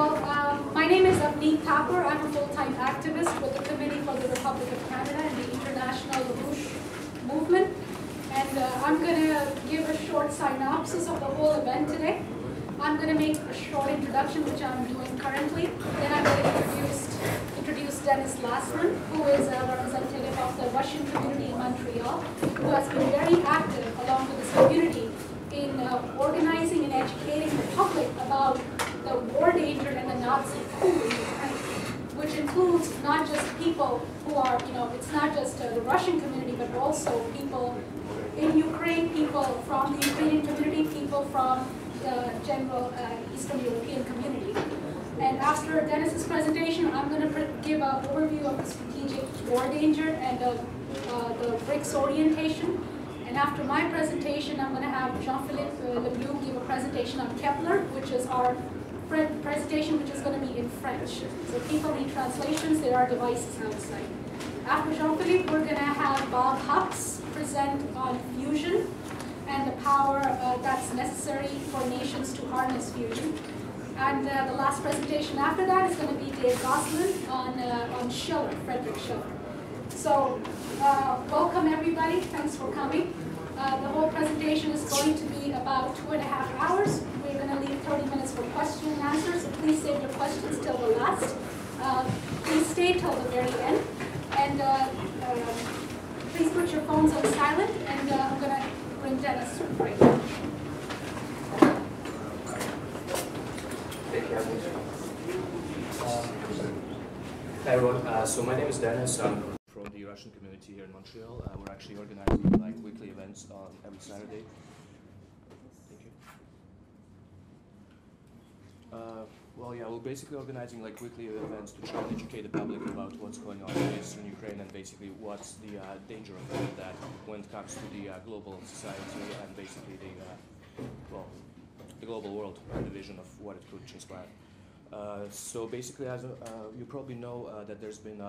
My name is Avneet Thapar. I'm a full-time activist with the Committee for the Republic of Canada and the International Bush Movement. And I'm going to give a short synopsis of the whole event today. I'm going to make a short introduction, which I'm doing currently. Then I'm going to introduce Dennis Lastnam, who is a representative of the Russian community in Montreal, who has been very active along with this community in organizing and educating the public about the war danger and the Nazi coup in Ukraine, which includes not just people who are, it's not just the Russian community, but also people in Ukraine, people from the Ukrainian community, people from the general Eastern European community. And after Dennis's presentation, I'm going to give an overview of the strategic war danger and the BRICS orientation. And after my presentation, I'm going to have Jean-Philippe Lemieux give a presentation on Kepler, which is our presentation, which is going to be in French. So people need translations, there are devices outside. After Jean-Philippe, we're going to have Bob Hux present on fusion and the power that's necessary for nations to harness fusion. And the last presentation after that is going to be Dave Gosselin on Shelley, Frederick Shelley. So welcome everybody, thanks for coming. The whole presentation is going to be about 2.5 hours. We're going to leave 30 minutes for question and answers, so please save your questions till the last. Please stay till the very end. And please put your phones on silent, and I'm going to bring Dennis right now. Hi everyone, so my name is Dennis. I'm from the Russian community here in Montreal. We're actually organizing weekly events on every Saturday. Thank you. We're basically organizing weekly events to try and educate the public about what's going on in Eastern Ukraine and basically what's the danger of that when it comes to the global society and basically the global world division of what it could transpire. So basically, as you probably know, that there's been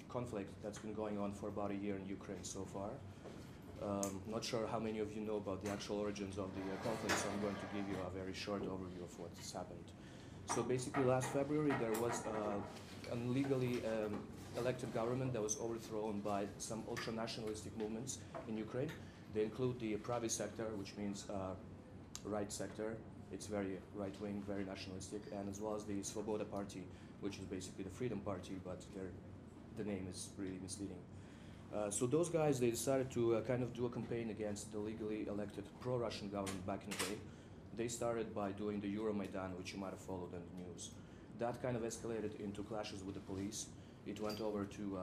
conflict that's been going on for about a year in Ukraine so far. Not sure how many of you know about the actual origins of the conflict, so I'm going to give you a very short overview of what's happened. So basically, last February, there was an illegally elected government that was overthrown by some ultra-nationalistic movements in Ukraine. They include the Pravi sector, which means right sector. It's very right-wing, very nationalistic, and as well as the Svoboda party, which is basically the Freedom Party, but the name is really misleading. So those guys, they decided to kind of do a campaign against the legally elected pro-Russian government back in the day. They started by doing the Euromaidan, which you might have followed in the news. That kind of escalated into clashes with the police. It went over to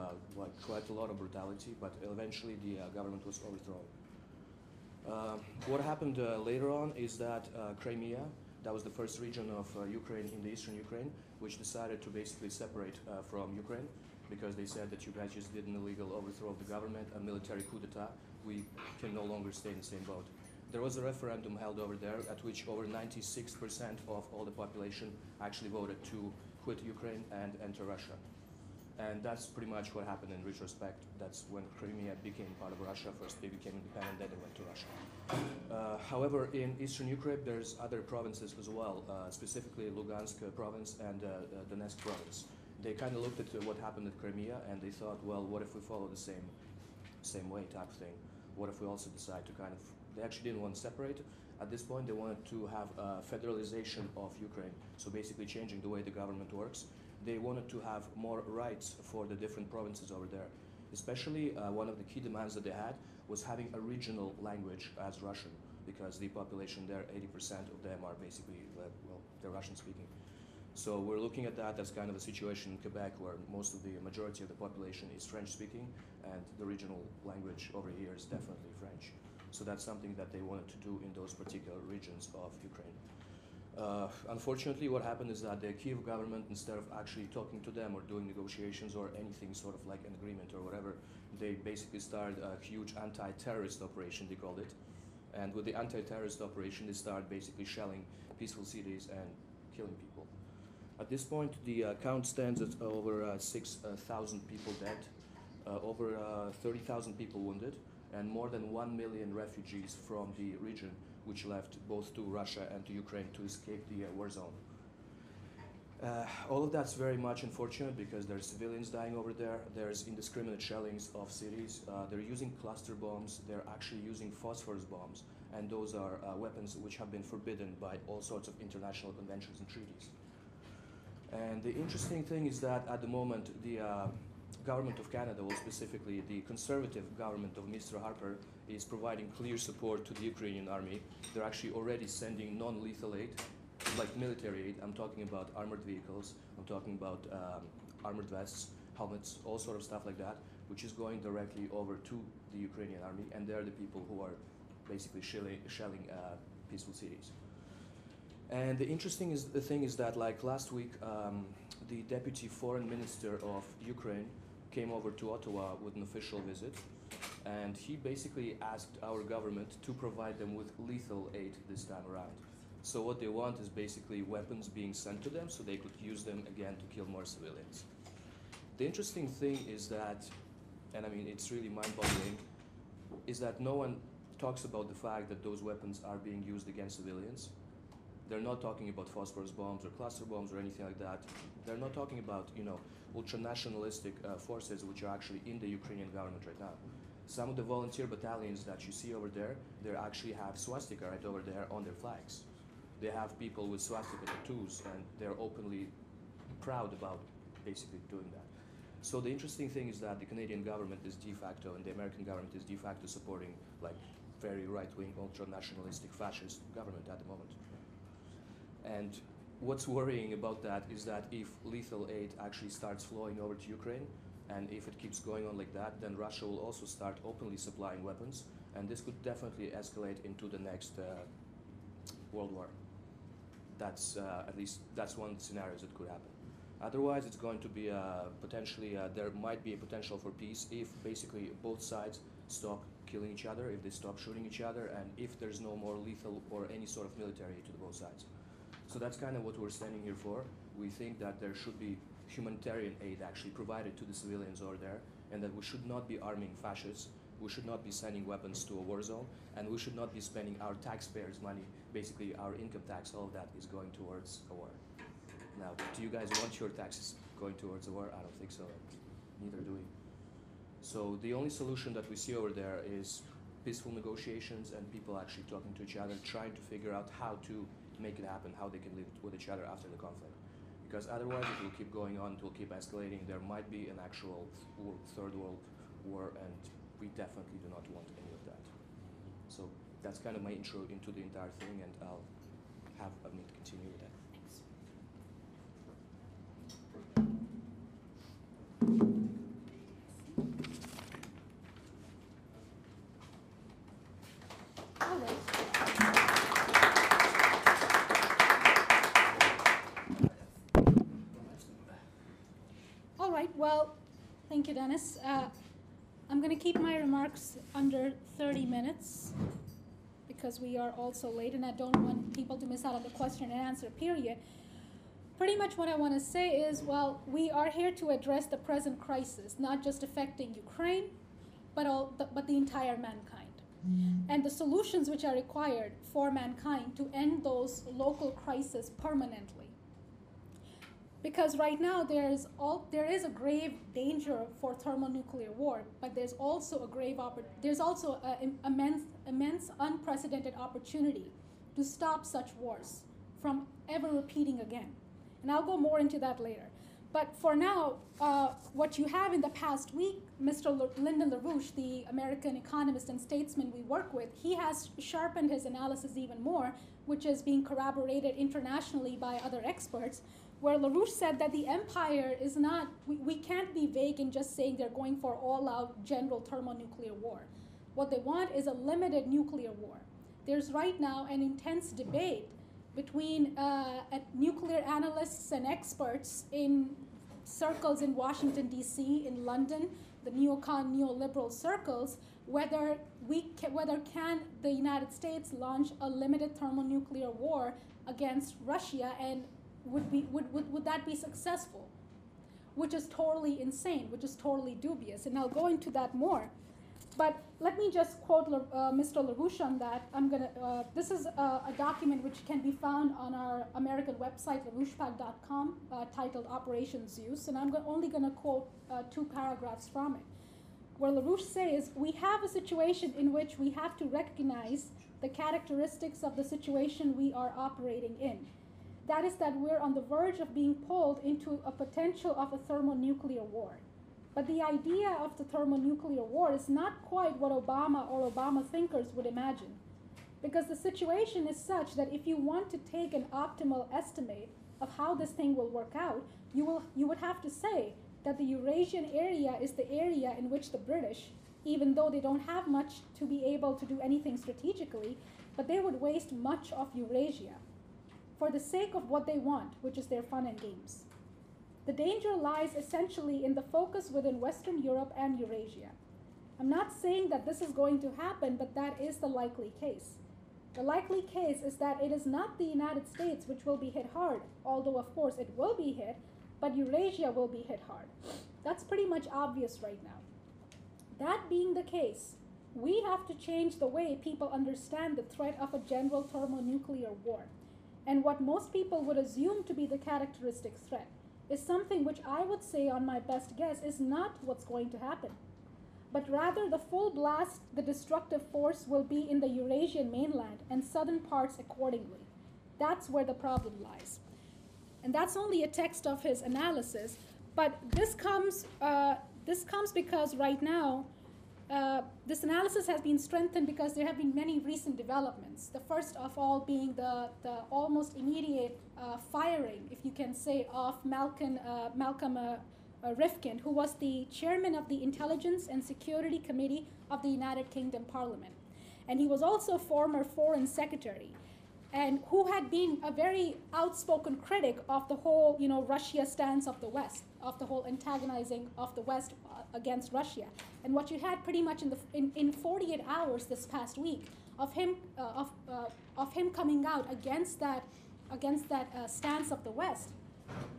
quite a lot of brutality, but eventually the government was overthrown. What happened later on is that Crimea, that was the first region of Ukraine in the eastern Ukraine, which decided to basically separate from Ukraine because they said that you guys just did an illegal overthrow of the government, a military coup d'etat. We can no longer stay in the same boat. There was a referendum held over there at which over 96% of all the population actually voted to quit Ukraine and enter Russia. And that's pretty much what happened in retrospect. That's when Crimea became part of Russia. First they became independent, then they went to Russia. However, in eastern Ukraine, there's other provinces as well, specifically Lugansk province and Donetsk province. They kind of looked at what happened at Crimea and they thought, well, what if we follow the same way type of thing? What if we also decide to kind of, they actually didn't want to separate. At this point, they wanted to have a federalization of Ukraine. So basically changing the way the government works. They wanted to have more rights for the different provinces over there. Especially one of the key demands that they had was having a regional language as Russian, because the population there, 80% of them are basically, they're Russian speaking. So we're looking at that as kind of a situation in Quebec where most of the majority of the population is French speaking and the regional language over here is definitely French. So that's something that they wanted to do in those particular regions of Ukraine. Unfortunately, what happened is that the Kiev government, instead of actually talking to them or doing negotiations or anything sort of like an agreement or whatever, they basically started a huge anti-terrorist operation, they called it. And with the anti-terrorist operation, they started basically shelling peaceful cities and killing people. At this point, the count stands at over 6,000 people dead, over 30,000 people wounded, and more than 1 million refugees from the region, which left both to Russia and to Ukraine to escape the war zone. All of that's very much unfortunate because there's civilians dying over there. There's indiscriminate shellings of cities. They're using cluster bombs. They're actually using phosphorus bombs. And those are weapons which have been forbidden by all sorts of international conventions and treaties. And the interesting thing is that at the moment, the government of Canada, or specifically the conservative government of Mr. Harper, is providing clear support to the Ukrainian army. They're actually already sending non-lethal aid, like military aid. I'm talking about armored vehicles. I'm talking about armored vests, helmets, all sort of stuff like that, which is going directly over to the Ukrainian army, and they're the people who are basically shelling peaceful cities. And the interesting thing is that, like last week, the deputy foreign minister of Ukraine came over to Ottawa with an official visit, and he basically asked our government to provide them with lethal aid this time around. So what they want is basically weapons being sent to them so they could use them again to kill more civilians. The interesting thing is that, and I mean it's really mind-boggling, is that no one talks about the fact that those weapons are being used against civilians. They're not talking about phosphorus bombs or cluster bombs or anything like that. They're not talking about, you know, ultra-nationalistic forces which are actually in the Ukrainian government right now. Some of the volunteer battalions that you see over there, they actually have swastika right over there on their flags. They have people with swastika tattoos, and they're openly proud about basically doing that. So the interesting thing is that the Canadian government is de facto, and the American government is de facto supporting like very right-wing, ultra-nationalistic, fascist government at the moment. And what's worrying about that is that if lethal aid actually starts flowing over to Ukraine, and if it keeps going on like that, then Russia will also start openly supplying weapons, and this could definitely escalate into the next World War. That's at least that's one of the scenarios that could happen. Otherwise, it's going to be potentially, there might be a potential for peace if basically both sides stop killing each other, if they stop shooting each other, and if there's no more lethal or any sort of military aid to both sides. So that's kind of what we're standing here for. We think that there should be humanitarian aid actually provided to the civilians over there, and that we should not be arming fascists, we should not be sending weapons to a war zone, and we should not be spending our taxpayers' money, basically our income tax, all of that is going towards a war. Now, do you guys want your taxes going towards a war? I don't think so, neither do we. So the only solution that we see over there is peaceful negotiations and people actually talking to each other, trying to figure out how to make it happen, how they can live with each other after the conflict. Because otherwise it will keep going on, it will keep escalating. There might be an actual third world war, and we definitely do not want any of that. So that's kind of my intro into the entire thing, and I'll have Avneet continue with that. Well, thank you, Dennis. I'm going to keep my remarks under 30 minutes because we are also late, and I don't want people to miss out on the question and answer period. Pretty much what I want to say is, well, we are here to address the present crisis, not just affecting Ukraine, but the entire mankind. And the solutions which are required for mankind to end those local crises permanently. Because right now there is a grave danger for thermonuclear war, but there's also an immense unprecedented opportunity to stop such wars from ever repeating again. And I'll go more into that later. But for now, what you have in the past week, Mr. Lyndon LaRouche, the American economist and statesman we work with, he has sharpened his analysis even more, which is being corroborated internationally by other experts, where LaRouche said that the empire is not, we can't be vague in just saying they're going for all-out general thermonuclear war. What they want is a limited nuclear war. There's right now an intense debate between nuclear analysts and experts in circles in Washington, D.C., in London, the neocon, neoliberal circles, whether can the United States launch a limited thermonuclear war against Russia, and would that be successful? Which is totally insane, which is totally dubious, and I'll go into that more. But let me just quote Mr. LaRouche on that. This is a document which can be found on our American website, larouchepac.com, titled Operation Zeus. And I'm only going to quote 2 paragraphs from it, where LaRouche says, "We have a situation in which we have to recognize the characteristics of the situation we are operating in. That is that we're on the verge of being pulled into a potential of a thermonuclear war. But the idea of the thermonuclear war is not quite what Obama or Obama thinkers would imagine. Because the situation is such that if you want to take an optimal estimate of how this thing will work out, you would have to say that the Eurasian area is the area in which the British, even though they don't have much to be able to do anything strategically, but they would waste much of Eurasia for the sake of what they want, which is their fun and games. The danger lies essentially in the focus within Western Europe and Eurasia. I'm not saying that this is going to happen, but that is the likely case. The likely case is that it is not the United States which will be hit hard, although of course it will be hit, but Eurasia will be hit hard. That's pretty much obvious right now. That being the case, we have to change the way people understand the threat of a general thermonuclear war. And what most people would assume to be the characteristic threat is something which I would say on my best guess is not what's going to happen. But rather the full blast, the destructive force will be in the Eurasian mainland and southern parts accordingly. That's where the problem lies. And that's only a text of his analysis, but this comes because right now, this analysis has been strengthened because there have been many recent developments. The first of all being the almost immediate firing, if you can say, of Malcolm Rifkind, who was the chairman of the Intelligence and Security Committee of the United Kingdom Parliament. And he was also former Foreign Secretary, and who had been a very outspoken critic of the whole, Russia stance of the West, of the whole antagonizing of the West against Russia. And what you had pretty much in 48 hours this past week of him coming out against that stance of the West,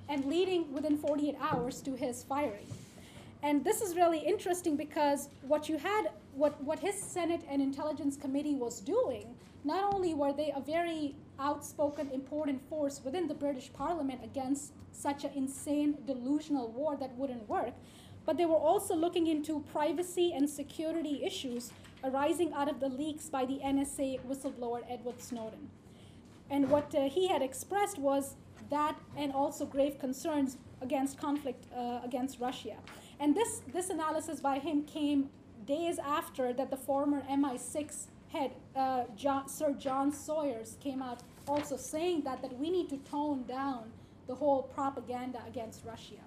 and leading within 48 hours to his firing. And this is really interesting because what his Senate and Intelligence Committee was doing, not only were they a very outspoken, important force within the British Parliament against such an insane, delusional war that wouldn't work, but they were also looking into privacy and security issues arising out of the leaks by the NSA whistleblower Edward Snowden. And what he had expressed was that, and also grave concerns against conflict against Russia. And this analysis by him came days after that the former MI6 head, Sir John Sawyers, came out also saying that we need to tone down the whole propaganda against Russia.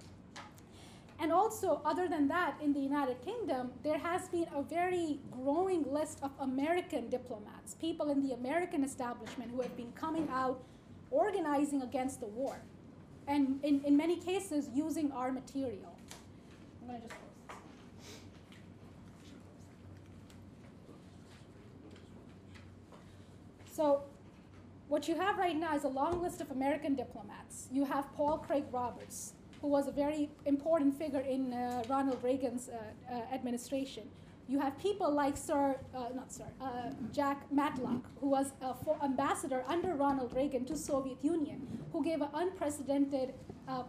And also, other than that, in the United Kingdom, there has been a very growing list of American diplomats, people in the American establishment who have been coming out organizing against the war, and in many cases using our material. I'm going to just close this. So what you have right now is a long list of American diplomats. You have Paul Craig Roberts, who was a very important figure in Ronald Reagan's administration. You have people like Jack Matlock, who was ambassador under Ronald Reagan to Soviet Union, who gave an unprecedented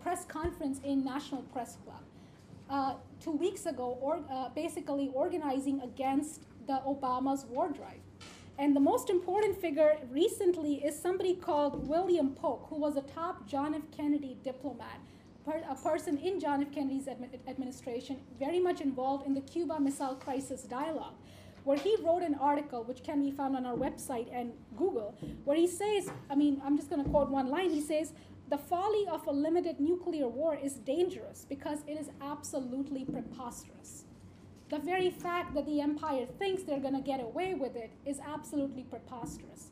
press conference in National Press Club 2 weeks ago, basically organizing against the Obama's war drive. And the most important figure recently is somebody called William Polk, who was a top John F. Kennedy diplomat, a person in John F. Kennedy's administration, very much involved in the Cuba Missile Crisis dialogue, where he wrote an article, which can be found on our website and Google, where he says, I'm just going to quote one line, he says, "The folly of a limited nuclear war is dangerous because it is absolutely preposterous." The very fact that the empire thinks they're going to get away with it is absolutely preposterous.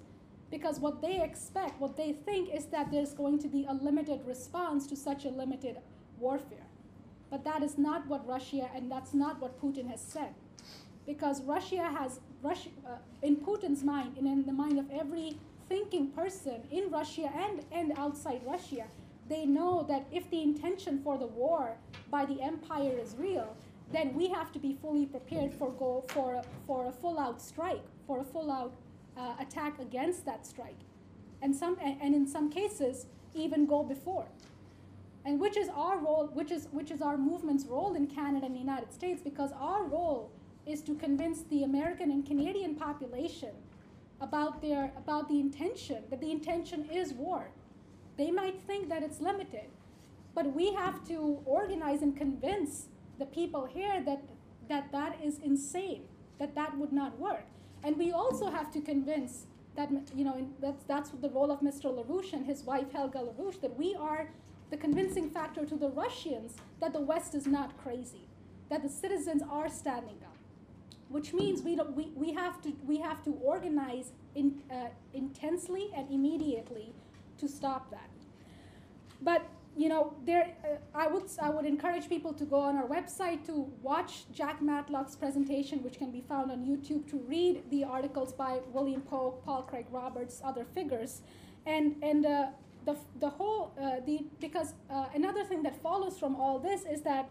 Because what they expect, what they think is that there's going to be a limited response to such a limited warfare. But that is not what Russia, and that's not what Putin has said. Because in Putin's mind, and in the mind of every thinking person in Russia and outside Russia, they know that if the intention for the war by the empire is real, then we have to be fully prepared for a full-out strike, for a full-out attack against that strike, and in some cases even go before. And which is our role, which is our movement's role in Canada and the United States, because our role is to convince the American and Canadian population about the intention, that the intention is war. They might think that it's limited, but we have to organize and convince the people here that is insane, that would not work. And we also have to convince that, that's the role of Mr. LaRouche and his wife Helga LaRouche, that we are the convincing factor to the Russians that the West is not crazy, that the citizens are standing up, which means we have to organize intensely and immediately to stop that. But I would encourage people to go on our website to watch Jack Matlock's presentation, which can be found on YouTube, to read the articles by William Polk, Paul Craig Roberts, other figures, because another thing that follows from all this is that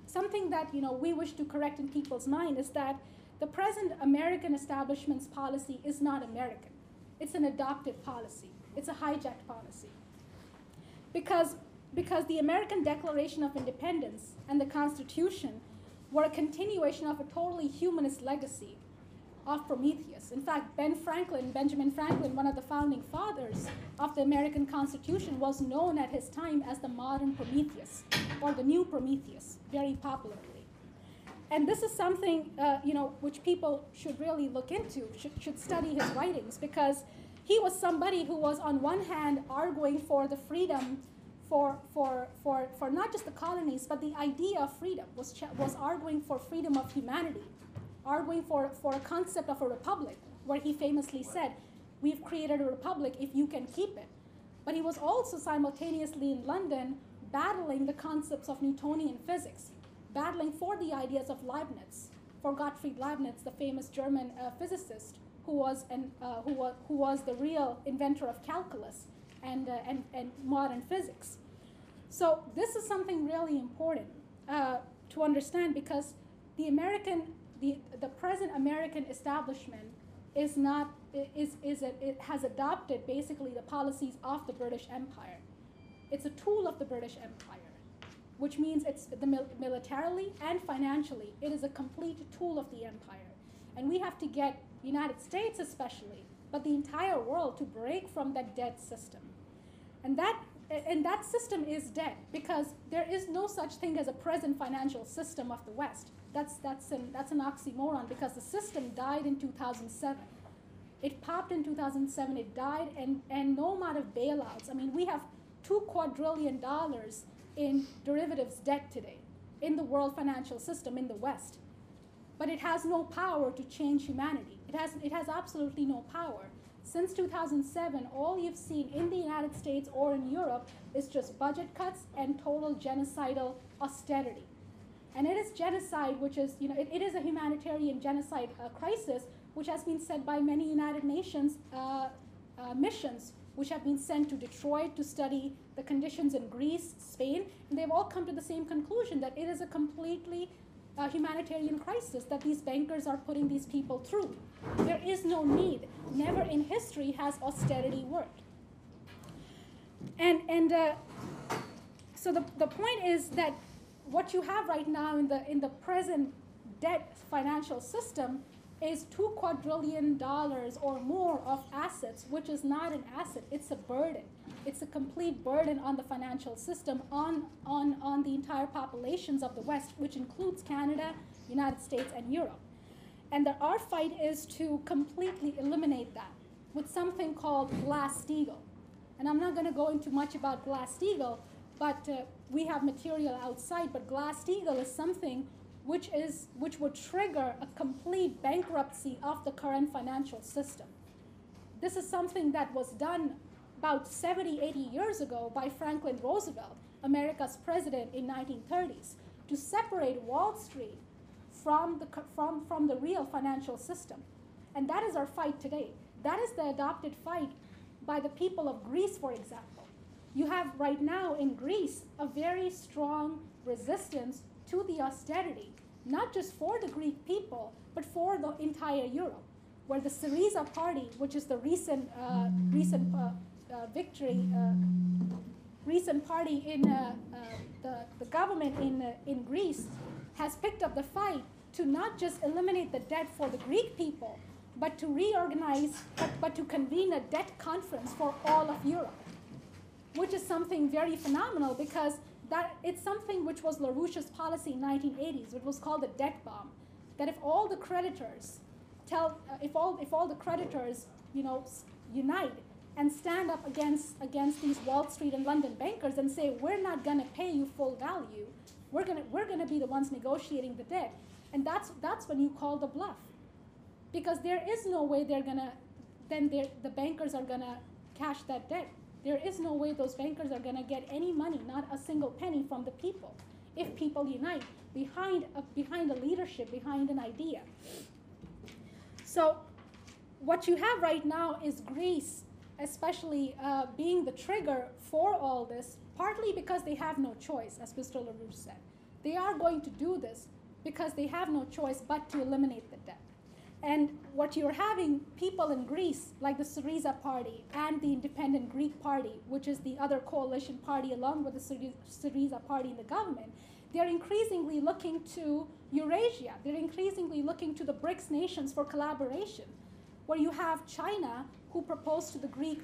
something that we wish to correct in people's mind is that the present American establishment's policy is not American. It's an adopted policy. It's a hijacked policy. Because the American Declaration of Independence and the Constitution were a continuation of a totally humanist legacy of Prometheus. In fact, Benjamin Franklin, one of the founding fathers of the American Constitution, was known at his time as the modern Prometheus, or the new Prometheus, very popularly. And this is something which people should really look into, should study his writings, because he was somebody who was on one hand arguing for the freedom for not just the colonies, but the idea of freedom, was arguing for freedom of humanity, arguing for a concept of a republic, where he famously said, "We've created a republic if you can keep it." But he was also simultaneously in London battling the concepts of Newtonian physics, battling for the ideas of Leibniz, for Gottfried Leibniz, the famous German physicist, who was the real inventor of calculus and modern physics. So this is something really important to understand, because the present American establishment it has adopted basically the policies of the British Empire. It's a tool of the British Empire, which means it's militarily and financially, it is a complete tool of the empire. And we have to get United States especially, but the entire world, to break from that dead system. And that system is dead, because there is no such thing as a present financial system of the West. That's an oxymoron, because the system died in 2007. It popped in 2007, it died, and no amount of bailouts. I mean, we have $2 quadrillion in derivatives debt today in the world financial system in the West. But it has no power to change humanity. It has absolutely no power. Since 2007, all you've seen in the United States or in Europe is just budget cuts and total genocidal austerity. And it is genocide, which is, it is a humanitarian genocide crisis, which has been said by many United Nations missions, which have been sent to Detroit to study the conditions in Greece, Spain, and they've all come to the same conclusion, that it is a completely humanitarian crisis that these bankers are putting these people through. There is no need. Never in history has austerity worked. So the point is that what you have right now in the present debt financial system is $2 quadrillion or more of assets, which is not an asset, it's a burden. It's a complete burden on the financial system, on the entire populations of the West, which includes Canada, United States, and Europe. And our fight is to completely eliminate that with something called Glass-Steagall. And I'm not going to go into much about Glass-Steagall, but we have material outside, but Glass-Steagall is something which would trigger a complete bankruptcy of the current financial system. This is something that was done about 70, 80 years ago by Franklin Roosevelt, America's president in 1930s, to separate Wall Street from the real financial system. And that is our fight today. That is the adopted fight by the people of Greece, for example. You have right now in Greece a very strong resistance to the austerity not just for the Greek people, but for the entire Europe, where the Syriza party, which is the recent party in the government in Greece, has picked up the fight to not just eliminate the debt for the Greek people, but to reorganize, but to convene a debt conference for all of Europe, which is something very phenomenal, because that it's something which was LaRouche's policy in 1980s. It was called the debt bomb. That if all the creditors if all the creditors, unite and stand up against these Wall Street and London bankers and say, we're not going to pay you full value, we're going to be the ones negotiating the debt, and that's when you call the bluff, because there is no way the bankers are going to cash that debt. There is no way those bankers are going to get any money, not a single penny, from the people, if people unite behind a leadership, behind an idea. So what you have right now is Greece, especially being the trigger for all this, partly because they have no choice, as Mr. LaRouche said. They are going to do this because they have no choice but to eliminate the debt. And what you're having, people in Greece, like the Syriza party and the Independent Greek Party, which is the other coalition party along with the Syriza party in the government, they're increasingly looking to Eurasia. They're increasingly looking to the BRICS nations for collaboration, where you have China, who proposed to the Greek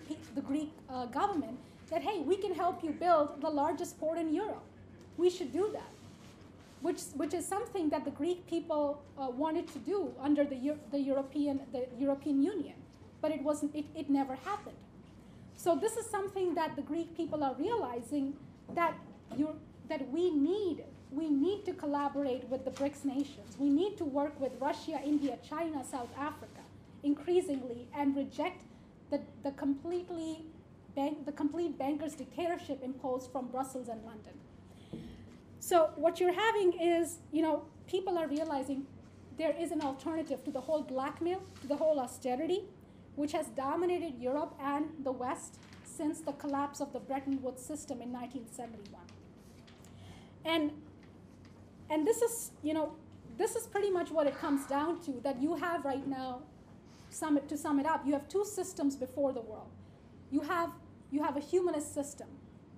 government that, hey, we can help you build the largest port in Europe. We should do that. Which is something that the Greek people wanted to do under the European Union, but it never happened. So this is something that the Greek people are realizing, that we need to collaborate with the BRICS nations. We need to work with Russia, India, China, South Africa increasingly, and reject the complete bankers' dictatorship imposed from Brussels and London. So what you're having is, people are realizing there is an alternative to the whole blackmail, to the whole austerity, which has dominated Europe and the West since the collapse of the Bretton Woods system in 1971. And this is pretty much what it comes down to, that you have right now, to sum it up, you have two systems before the world. You have a humanist system,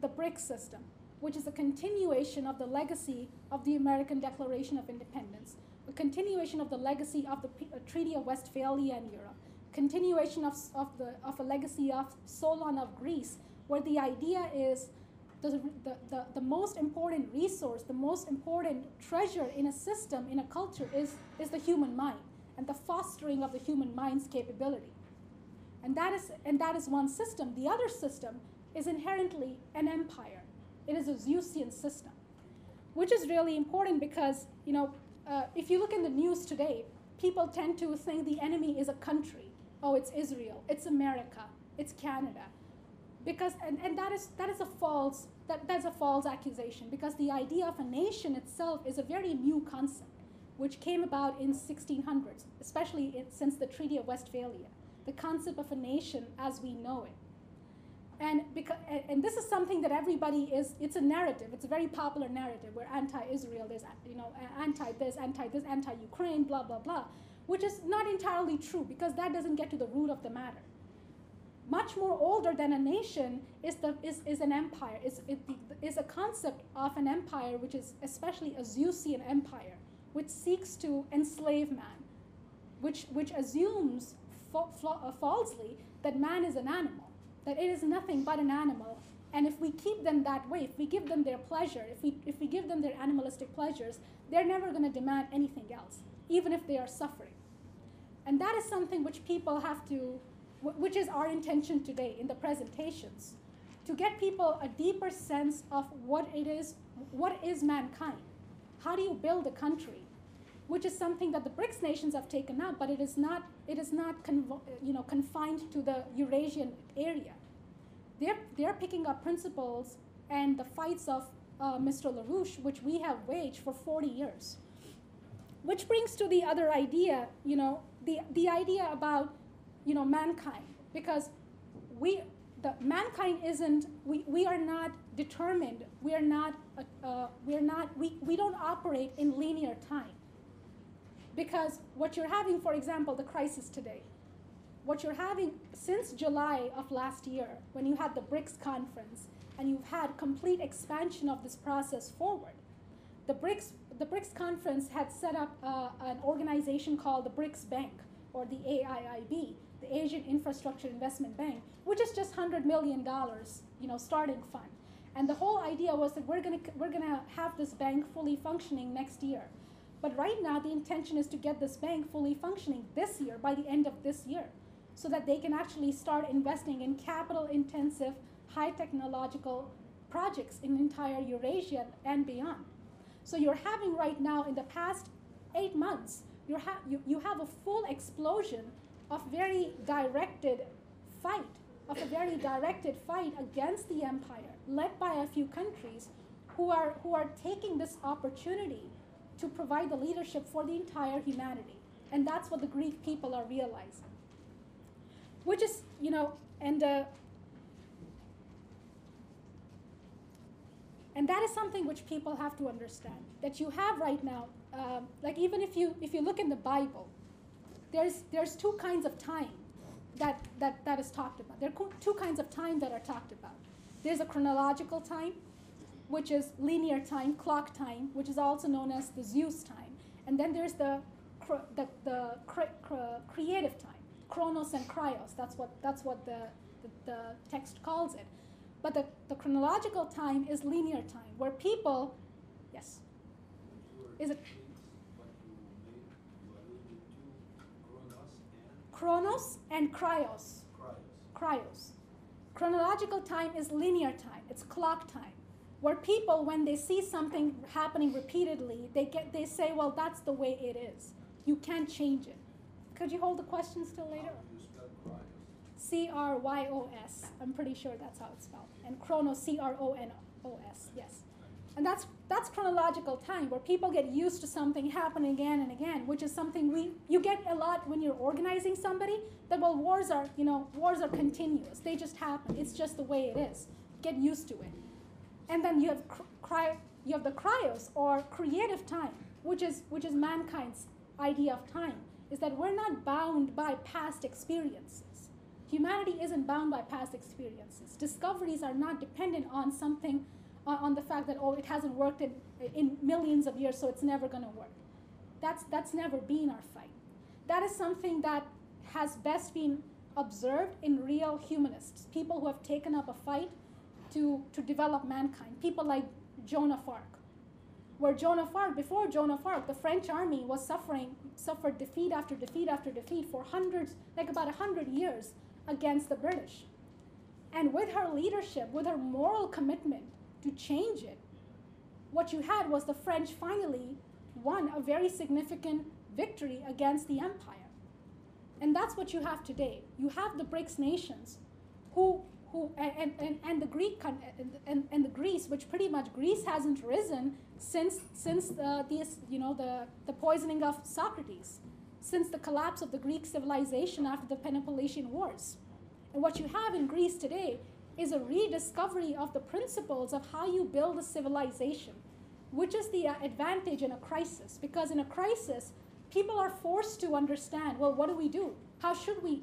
the BRICS system, which is a continuation of the legacy of the American Declaration of Independence, a continuation of the legacy of the Treaty of Westphalia in Europe, continuation of a legacy of Solon of Greece, where the idea is the most important resource, the most important treasure in a system, in a culture, is the human mind and the fostering of the human mind's capability. And that is one system. The other system is inherently an empire. It is a Zeusian system, which is really important because, if you look in the news today, people tend to think the enemy is a country. Oh, it's Israel, it's America, it's Canada. Because, and that's a false accusation, because the idea of a nation itself is a very new concept, which came about in 1600s, especially since the Treaty of Westphalia, the concept of a nation as we know it. And this is something that it's a narrative. It's a very popular narrative where anti-Israel, there's anti-this, anti-this, anti-Ukraine, blah, blah, blah, which is not entirely true, because that doesn't get to the root of the matter. Much more older than a nation is an empire, is a concept of an empire, which is especially a Zeusian empire, which seeks to enslave man, which assumes falsely that man is an animal, that it is nothing but an animal. And if we keep them that way, if we give them their pleasure, if we give them their animalistic pleasures, they're never going to demand anything else, even if they are suffering. And that is something which people have to, which is our intention today in the presentations, to get people a deeper sense of what is mankind. How do you build a country? Which is something that the BRICS nations have taken up, but it is not confined to the Eurasian area. They're picking up principles and the fights of Mr. LaRouche, which we have waged for 40 years. Which brings to the other idea, the idea about mankind, because mankind isn't, we are not determined, we don't operate in linear time. Because what you're having, for example, the crisis today, what you're having since July of last year, when you had the BRICS conference, and you've had complete expansion of this process forward. The BRICS conference had set up an organization called the BRICS Bank, or the AIIB, the Asian Infrastructure Investment Bank, which is just $100 million, starting fund. And the whole idea was that we're gonna have this bank fully functioning next year. But right now, the intention is to get this bank fully functioning this year, by the end of this year, so that they can actually start investing in capital-intensive, high technological projects in entire Eurasia and beyond. So you're having right now, in the past 8 months, you have a full explosion of a very directed fight against the empire, led by a few countries who are taking this opportunity to provide the leadership for the entire humanity. And that's what the Greek people are realizing. Which is, and that is something which people have to understand, that you have right now, like even if you look in the Bible, there's two kinds of time that is talked about. There are two kinds of time that are talked about. There's a chronological time, which is linear time, clock time, which is also known as the Zeus time. And then there's the creative time, chronos and cryos. That's what the text calls it. But the chronological time is linear time, where people, yes, is it? Chronos and cryos. Cryos. Chronological time is linear time. It's clock time, where people, when they see something happening repeatedly, they say, well, that's the way it is. You can't change it. Could you hold the question still later? C-R-Y-O-S. I'm pretty sure that's how it's spelled. And chronos, C-R-O-N-O-S, yes. And that's chronological time, where people get used to something happening again and again, which is something you get a lot when you're organizing somebody, that, well, wars are continuous. They just happen. It's just the way it is. Get used to it. And then you have the cryos, or creative time, which is mankind's idea of time, is that we're not bound by past experiences. Humanity isn't bound by past experiences. Discoveries are not dependent on something, on the fact that, oh, it hasn't worked in millions of years, so it's never going to work. That's never been our fight. That is something that has best been observed in real humanists, people who have taken up a fight to develop mankind, people like Joan of Arc. Before Joan of Arc, the French army was suffered defeat after defeat after defeat for about 100 years against the British. And with her leadership, with her moral commitment to change it, what you had was the French finally won a very significant victory against the empire. And that's what you have today. You have the BRICS nations and the Greece, which pretty much Greece hasn't risen since the poisoning of Socrates, since the collapse of the Greek civilization after the Peloponnesian Wars. And what you have in Greece today is a rediscovery of the principles of how you build a civilization, which is the advantage in a crisis. Because in a crisis, people are forced to understand, well, what do we do? How should we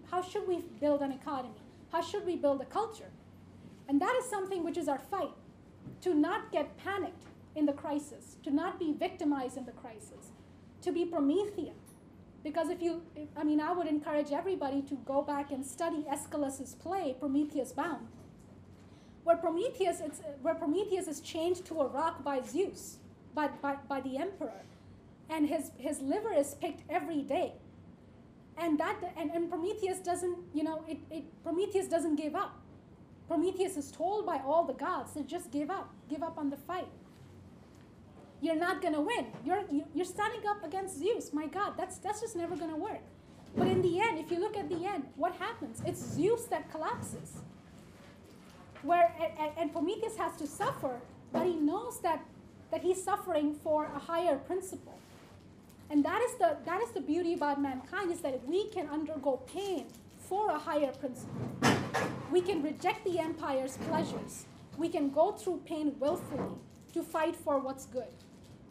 build an economy? How should we build a culture? And that is something which is our fight, to not get panicked in the crisis, to not be victimized in the crisis, to be Promethean. Because I would encourage everybody to go back and study Aeschylus's play, Prometheus Bound, where Prometheus is chained to a rock by Zeus, by the emperor, and his liver is picked every day. And Prometheus doesn't, Prometheus doesn't give up. Prometheus is told by all the gods to just give up on the fight. You're not going to win. You're standing up against Zeus. My God, that's just never going to work. But in the end, if you look at the end, what happens? It's Zeus that collapses. And Prometheus has to suffer, but he knows that he's suffering for a higher principle. And that is the beauty about mankind, is that we can undergo pain for a higher principle. We can reject the empire's pleasures. We can go through pain willfully to fight for what's good,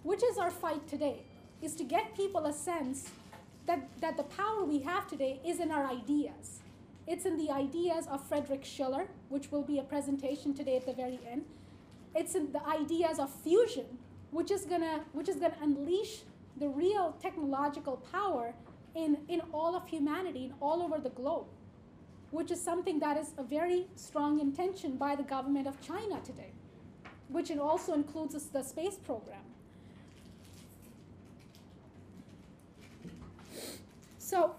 which is our fight today. is to get people a sense that the power we have today is in our ideas. It's in the ideas of Friedrich Schiller, which will be a presentation today at the very end. It's in the ideas of fusion, which is gonna unleash the real technological power in all of humanity, and all over the globe, which is something that is a very strong intention by the government of China today, which it also includes the space program. So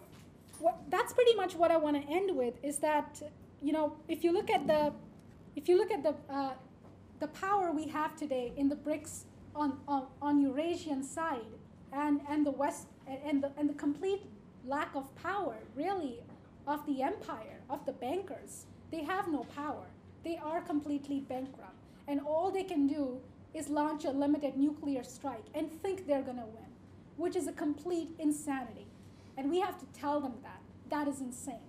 that's pretty much what I want to end with, is that, you know, if you look at the power we have today in the BRICS on Eurasian side, and the West, and the complete lack of power, really, of the empire, of the bankers. They have no power. They are completely bankrupt. And all they can do is launch a limited nuclear strike and think they're going to win, which is a complete insanity. And we have to tell them that. That is insane.